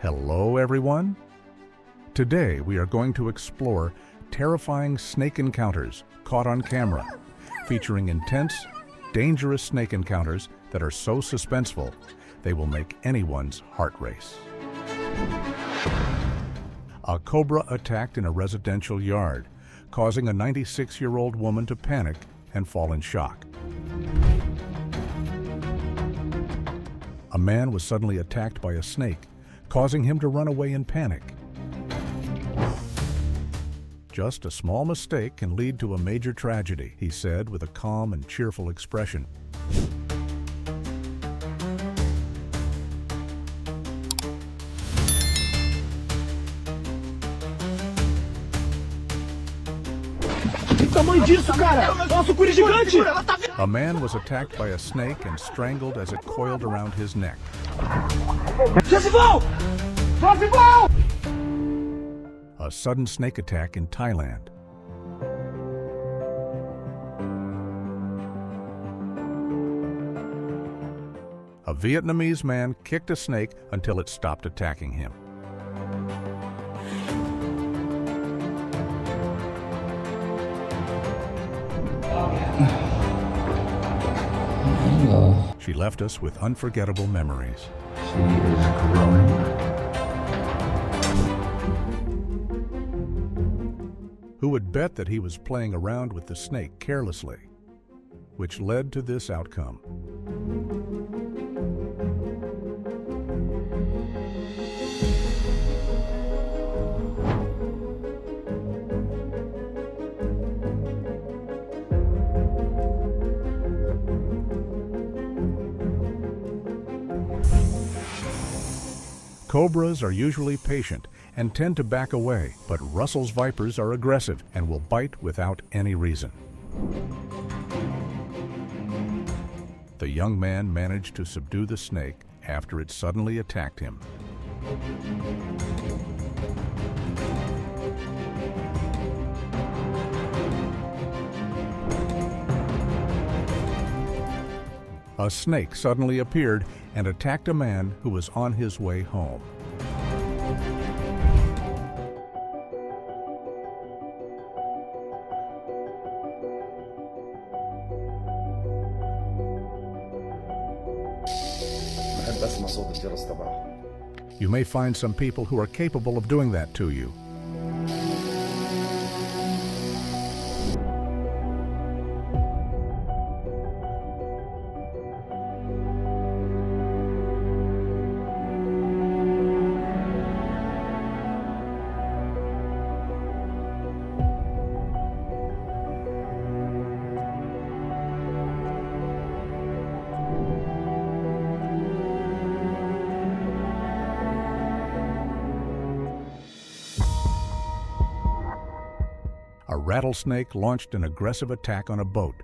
Hello, everyone. Today we are going to explore terrifying snake encounters caught on camera, featuring intense, dangerous snake encounters that are so suspenseful they will make anyone's heart race. A cobra attacked in a residential yard, causing a 96-year-old woman to panic and fall in shock. A man was suddenly attacked by a snake, causing him to run away in panic. Just a small mistake can lead to a major tragedy, he said with a calm and cheerful expression. A man was attacked by a snake and strangled as it coiled around his neck. A sudden snake attack in Thailand. A Vietnamese man kicked a snake until it stopped attacking him. She left us with unforgettable memories. She is growing. Who would bet that he was playing around with the snake carelessly, which led to this outcome? Cobras are usually patient and tend to back away, but Russell's vipers are aggressive and will bite without any reason. The young man managed to subdue the snake after it suddenly attacked him. A snake suddenly appeared and attacked a man who was on his way home. You may find some people who are capable of doing that to you. A rattlesnake launched an aggressive attack on a boat.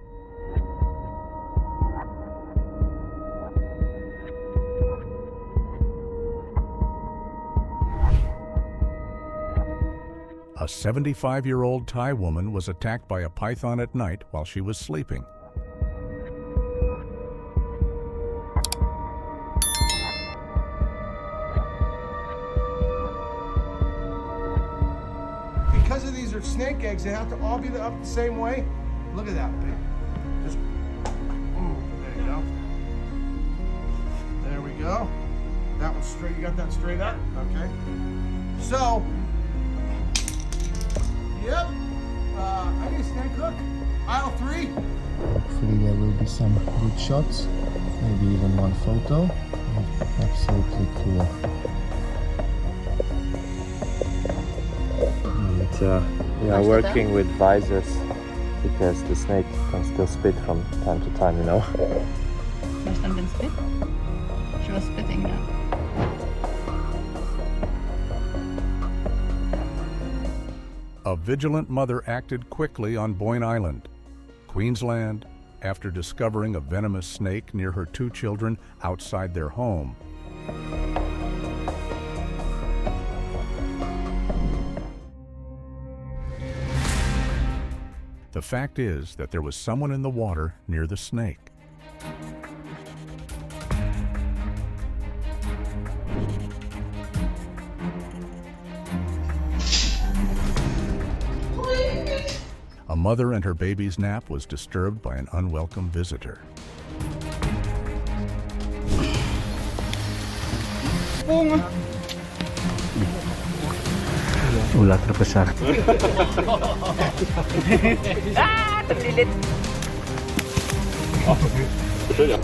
A 75-year-old Thai woman was attacked by a python at night while she was sleeping. Because of these are snake eggs, they have to all be up the same way. Look at that. Just, there you go. There we go. That one's straight. You got that straight up? Okay. So, yep. I need a snake hook. Aisle 3. Hopefully there will be some good shots, maybe even one photo. Absolutely cool. We are working with visors because the snake can still spit from time to time, you know. Must have been spit. She was spitting now. A vigilant mother acted quickly on Boyne Island, Queensland, after discovering a venomous snake near her 2 children outside their home. The fact is that there was someone in the water near the snake. mother and her baby's nap was disturbed by an unwelcome visitor. Ulat terbesar. Terlilit.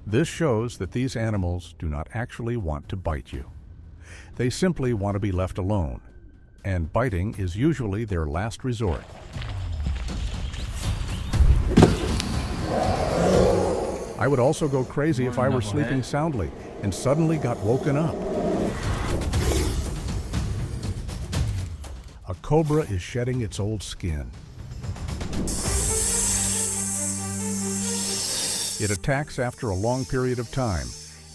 This shows that these animals do not actually want to bite you. They simply want to be left alone, and biting is usually their last resort. I would also go crazy if I were sleeping soundly and suddenly got woken up. A cobra is shedding its old skin. It attacks after a long period of time.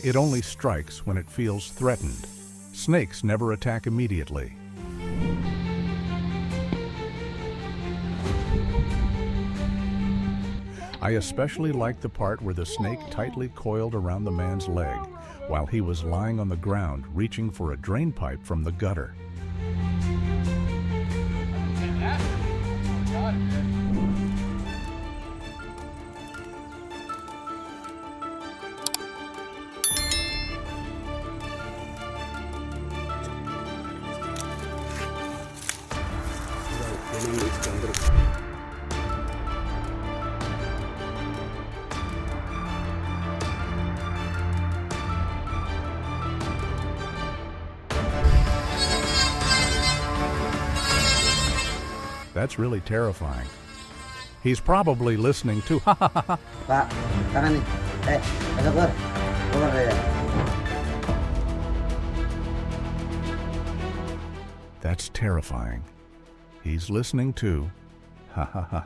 It only strikes when it feels threatened. Snakes never attack immediately. I especially liked the part where the snake tightly coiled around the man's leg while he was lying on the ground reaching for a drain pipe from the gutter. That's really terrifying. He's probably listening to ha ha ha ha. Pak, tangan nih. Keluar. Keluar ya. That's terrifying. He's listening to ha ha ha.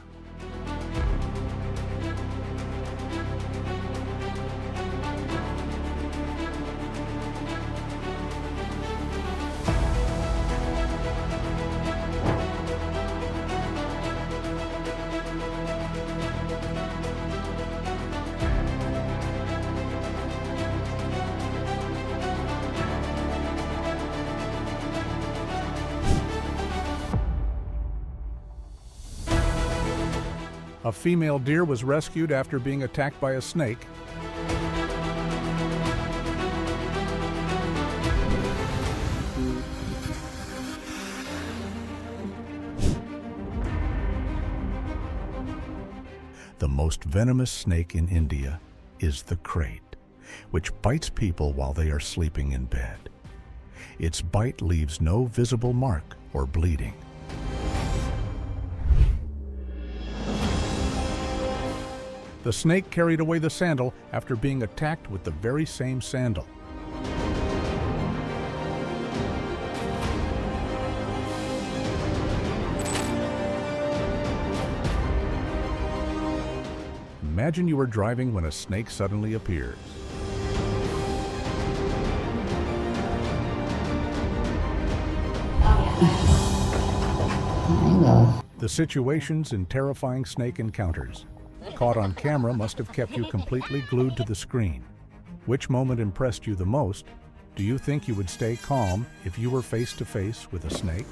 A female deer was rescued after being attacked by a snake. The most venomous snake in India is the krait, which bites people while they are sleeping in bed. Its bite leaves no visible mark or bleeding. The snake carried away the sandal after being attacked with the very same sandal. Imagine you are driving when a snake suddenly appears. The situations in terrifying snake encounters caught on camera must have kept you completely glued to the screen. Which moment impressed you the most? Do you think you would stay calm if you were face to face with a snake?